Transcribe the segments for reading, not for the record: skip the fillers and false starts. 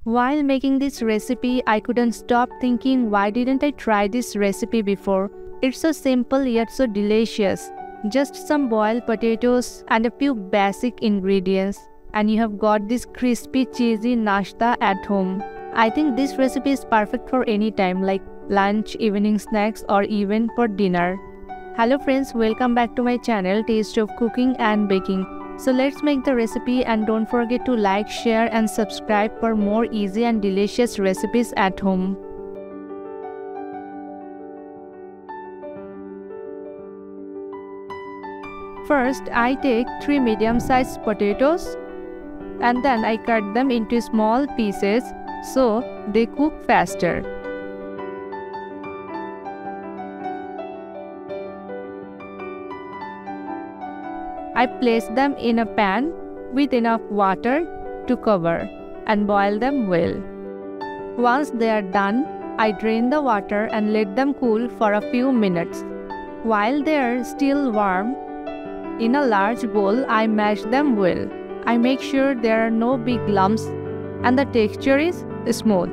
While making this recipe, I couldn't stop thinking, why didn't I try this recipe before? It's so simple yet so delicious. Just some boiled potatoes and a few basic ingredients, and you have got this crispy cheesy nashta at home. I think this recipe is perfect for any time, like lunch, evening snacks, or even for dinner. Hello friends, welcome back to my channel Taste of Cooking and Baking. So let's make the recipe, and don't forget to like, share and subscribe for more easy and delicious recipes at home. First, I take 3 medium-sized potatoes and then I cut them into small pieces so they cook faster. I place them in a pan with enough water to cover and boil them well. Once they are done, I drain the water and let them cool for a few minutes. While they are still warm, in a large bowl, I mash them well. I make sure there are no big lumps and the texture is smooth.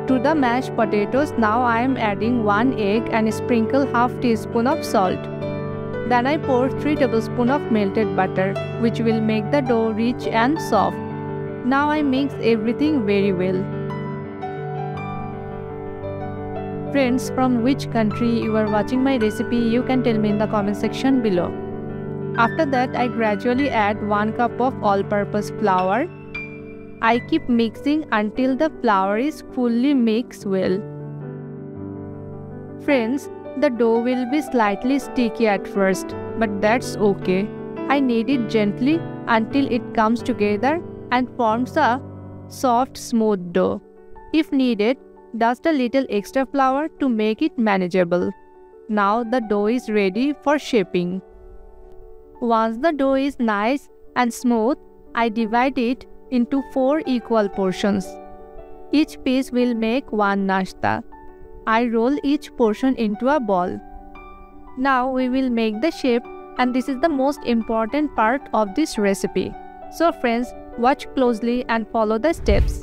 To the mashed potatoes, now I am adding 1 egg and sprinkle half teaspoon of salt. Then I pour 3 tablespoons of melted butter, which will make the dough rich and soft. Now I mix everything very well. Friends, from which country you are watching my recipe, you can tell me in the comment section below. After that, I gradually add 1 cup of all-purpose flour. I keep mixing until the flour is fully mixed well. Friends, the dough will be slightly sticky at first, but that's okay. I knead it gently until it comes together and forms a soft, smooth dough. If needed, dust a little extra flour to make it manageable. Now the dough is ready for shaping. Once the dough is nice and smooth, I divide it into 4 equal portions. Each piece will make 1 nashta. I roll each portion into a ball. Now we will make the shape, and this is the most important part of this recipe. So friends, watch closely and follow the steps.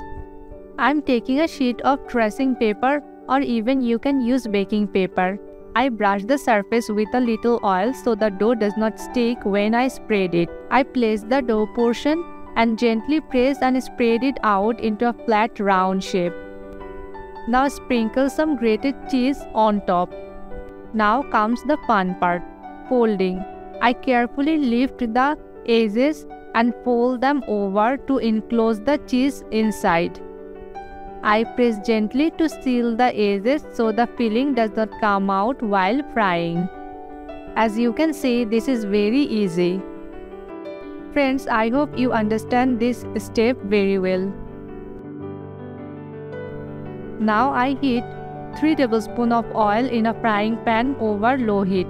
I am taking a sheet of tracing paper, or even you can use baking paper. I brush the surface with a little oil so the dough does not stick when I spread it. I place the dough portion and gently press and spread it out into a flat round shape. Now sprinkle some grated cheese on top. Now comes the fun part, folding. I carefully lift the edges and fold them over to enclose the cheese inside. I press gently to seal the edges so the filling does not come out while frying. As you can see, this is very easy. Friends, I hope you understand this step very well. Now I heat 3 tablespoons of oil in a frying pan over low heat.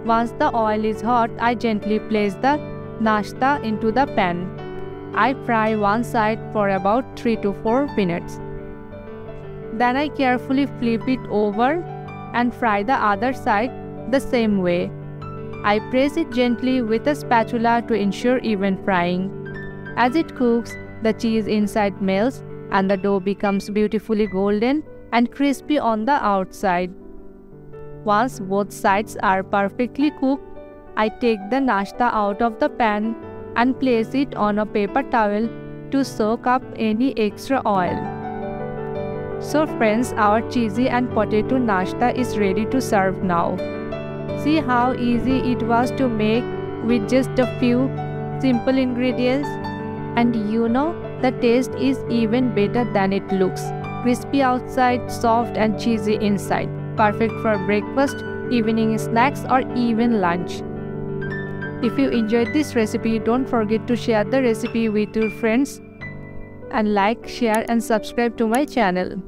Once the oil is hot, I gently place the nashta into the pan. I fry one side for about 3 to 4 minutes. Then I carefully flip it over and fry the other side the same way. I press it gently with a spatula to ensure even frying. As it cooks, the cheese inside melts and the dough becomes beautifully golden and crispy on the outside. Once both sides are perfectly cooked, I take the nashta out of the pan and place it on a paper towel to soak up any extra oil. So friends, our cheesy and potato nashta is ready to serve now. See how easy it was to make with just a few simple ingredients. And you know, the taste is even better than it looks. Crispy outside, soft and cheesy inside. Perfect for breakfast, evening snacks or even lunch. If you enjoyed this recipe, don't forget to share the recipe with your friends and like, share and subscribe to my channel.